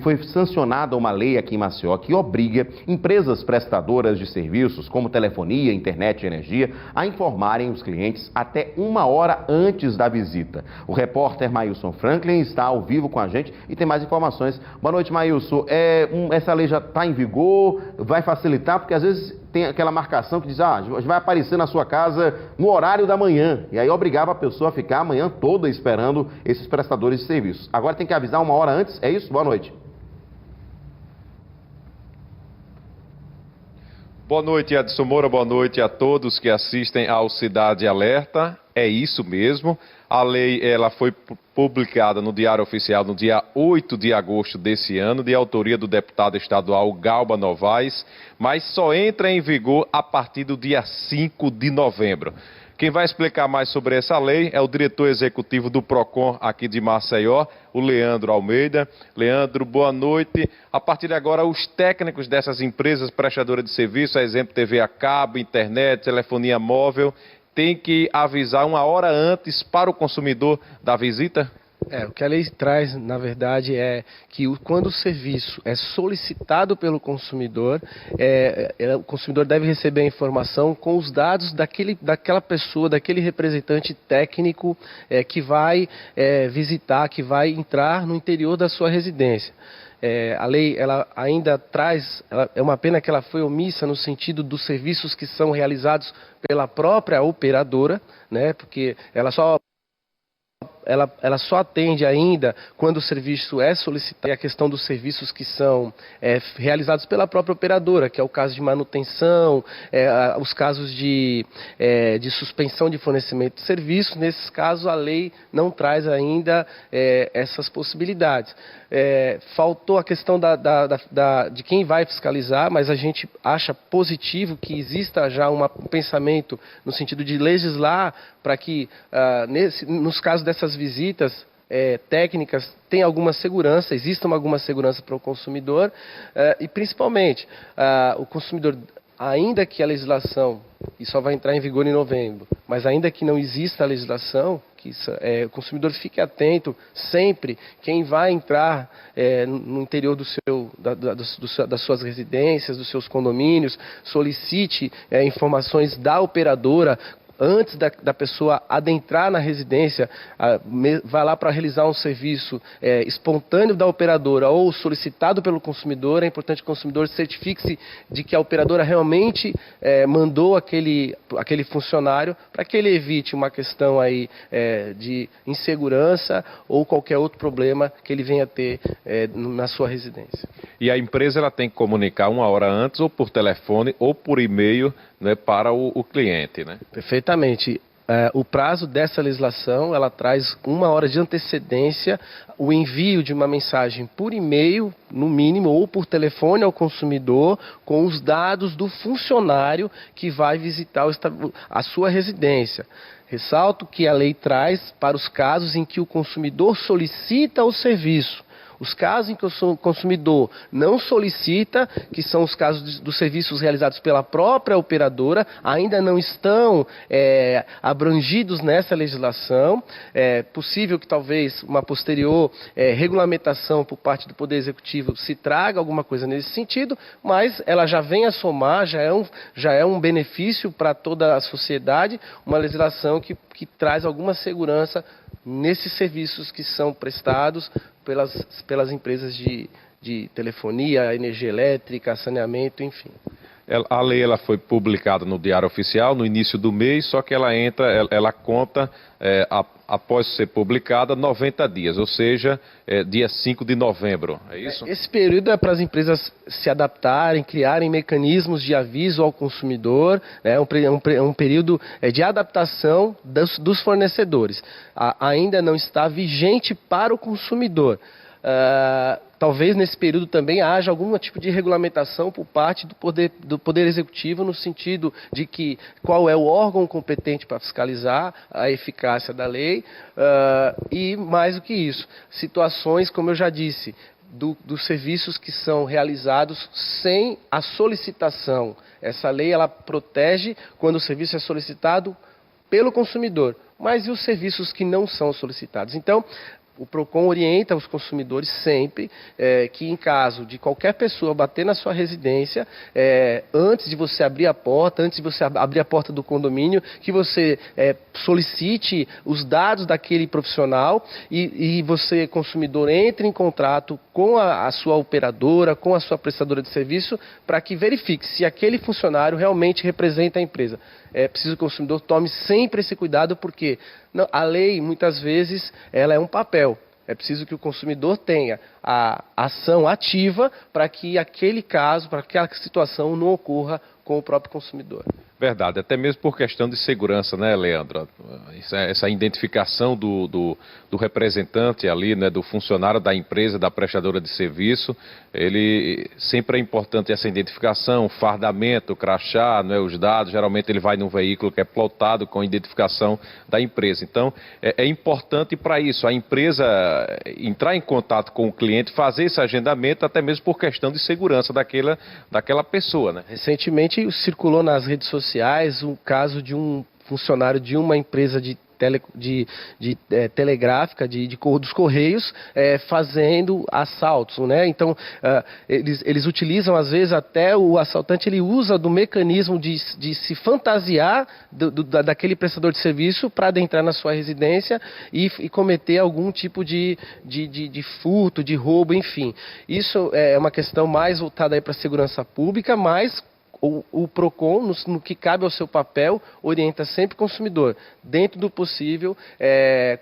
Foi sancionada uma lei aqui em Maceió que obriga empresas prestadoras de serviços, como telefonia, internet e energia, a informarem os clientes até 1 hora antes da visita. O repórter Maílson Franklin está ao vivo com a gente e tem mais informações. Boa noite, Maílson. Essa lei já está em vigor? Vai facilitar? Porque às vezes tem aquela marcação que diz, vai aparecer na sua casa no horário da manhã. E aí obrigava a pessoa a ficar a manhã toda esperando esses prestadores de serviços. Agora tem que avisar 1 hora antes, é isso? Boa noite. Boa noite, Edson Moura, boa noite a todos que assistem ao Cidade Alerta. É isso mesmo, a lei ela foi publicada no Diário Oficial no dia 8 de agosto desse ano, de autoria do deputado estadual Galba Novaes, mas só entra em vigor a partir do dia 5 de novembro. Quem vai explicar mais sobre essa lei é o diretor executivo do PROCON aqui de Maceió, o Leandro Almeida. Leandro, boa noite. A partir de agora, os técnicos dessas empresas prestadoras de serviço, a exemplo TV a cabo, internet, telefonia móvel, têm que avisar 1 hora antes para o consumidor da visita? O que a lei traz, na verdade, é que quando o serviço é solicitado pelo consumidor, o consumidor deve receber a informação com os dados daquela pessoa, daquele representante técnico que vai visitar, que vai entrar no interior da sua residência. A lei ela ainda traz, é uma pena que ela foi omissa no sentido dos serviços que são realizados pela própria operadora, né, porque ela só atende ainda quando o serviço é solicitado. A questão dos serviços que são realizados pela própria operadora, que é o caso de manutenção, os casos de suspensão de fornecimento de serviços. Nesses casos, a lei não traz ainda essas possibilidades. Faltou a questão de quem vai fiscalizar, mas a gente acha positivo que exista já um pensamento no sentido de legislar para que, nos casos dessas visitas técnicas, tenha alguma segurança, exista alguma segurança para o consumidor e, principalmente, o consumidor, ainda que a legislação, e só vai entrar em vigor em novembro, mas ainda que não exista a legislação, o consumidor fique atento sempre, quem vai entrar no interior das suas residências, dos seus condomínios, solicite informações da operadora, antes da pessoa adentrar na residência, vai lá para realizar um serviço espontâneo da operadora ou solicitado pelo consumidor. É importante que o consumidor certifique-se de que a operadora realmente mandou aquele funcionário, para que ele evite uma questão aí de insegurança ou qualquer outro problema que ele venha ter na sua residência. E a empresa ela tem que comunicar 1 hora antes, ou por telefone, ou por e-mail, né, para o cliente, né? Perfeitamente. O prazo dessa legislação, ela traz 1 hora de antecedência, o envio de uma mensagem por e-mail, no mínimo, ou por telefone ao consumidor, com os dados do funcionário que vai visitar a sua residência. Ressalto que a lei traz para os casos em que o consumidor solicita o serviço. Os casos em que o consumidor não solicita, que são os casos dos serviços realizados pela própria operadora, ainda não estão abrangidos nessa legislação. É possível que talvez uma posterior regulamentação por parte do Poder Executivo se traga alguma coisa nesse sentido, mas ela já vem a somar, já é um benefício para toda a sociedade, uma legislação que traz alguma segurança nesses serviços que são prestados pelas empresas de telefonia, energia elétrica, saneamento, enfim. A lei ela foi publicada no Diário Oficial no início do mês, só que ela conta, após ser publicada, 90 dias, ou seja, dia 5 de novembro, é isso? Esse período é para as empresas se adaptarem, criarem mecanismos de aviso ao consumidor, é um período de adaptação dos fornecedores. Ainda não está vigente para o consumidor. Talvez nesse período também haja algum tipo de regulamentação por parte do Poder Executivo, no sentido de que qual é o órgão competente para fiscalizar a eficácia da lei, e mais do que isso, situações, como eu já disse, dos serviços que são realizados sem a solicitação. Essa lei ela protege quando o serviço é solicitado pelo consumidor, mas e os serviços que não são solicitados? Então, O PROCON orienta os consumidores sempre que, em caso de qualquer pessoa bater na sua residência, antes de você abrir a porta, antes de você abrir a porta do condomínio, que você solicite os dados daquele profissional e você, consumidor, entre em contato com a sua operadora, com a sua prestadora de serviço, para que verifique se aquele funcionário realmente representa a empresa. É preciso que o consumidor tome sempre esse cuidado, porque a lei, muitas vezes, ela é um papel. É preciso que o consumidor tenha a ação ativa para que aquele caso, para que aquela situação não ocorra com o próprio consumidor. Verdade, até mesmo por questão de segurança, né, Leandro? Essa identificação do representante ali, né, do funcionário da empresa, da prestadora de serviço, ele sempre é importante essa identificação, fardamento, crachá, né, os dados, geralmente ele vai num veículo que é plotado com a identificação da empresa. Então, é importante para isso, a empresa entrar em contato com o cliente, fazer esse agendamento, até mesmo por questão de segurança daquela pessoa, né? Recentemente circulou nas redes sociais o caso de um funcionário de uma empresa telegráfica, dos Correios, fazendo assaltos, né? Então, eles utilizam, às vezes, até o assaltante, ele usa do mecanismo de se fantasiar daquele prestador de serviço para adentrar na sua residência e cometer algum tipo de furto, de roubo, enfim. Isso é uma questão mais voltada para a segurança pública, mas o PROCON, no que cabe ao seu papel, orienta sempre o consumidor, dentro do possível,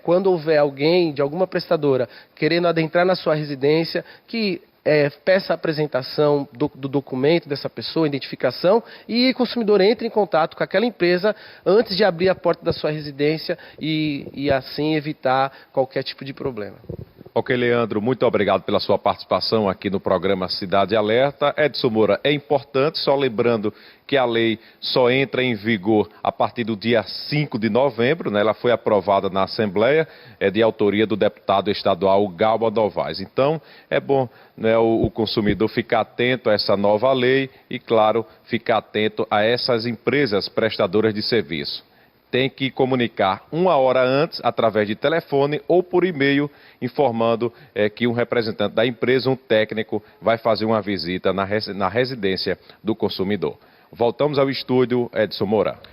quando houver alguém de alguma prestadora querendo adentrar na sua residência, que peça a apresentação do documento dessa pessoa, identificação, e o consumidor entre em contato com aquela empresa antes de abrir a porta da sua residência e assim evitar qualquer tipo de problema. Ok, Leandro, muito obrigado pela sua participação aqui no programa Cidade Alerta. Edson Moura, é importante, só lembrando que a lei só entra em vigor a partir do dia 5 de novembro, né? Ela foi aprovada na Assembleia, de autoria do deputado estadual Galba Novaes. Então, é bom, né, o consumidor ficar atento a essa nova lei e, claro, ficar atento a essas empresas prestadoras de serviço. Tem que comunicar 1 hora antes, através de telefone ou por e-mail, informando que um representante da empresa, um técnico, vai fazer uma visita na residência do consumidor. Voltamos ao estúdio, Edson Moura.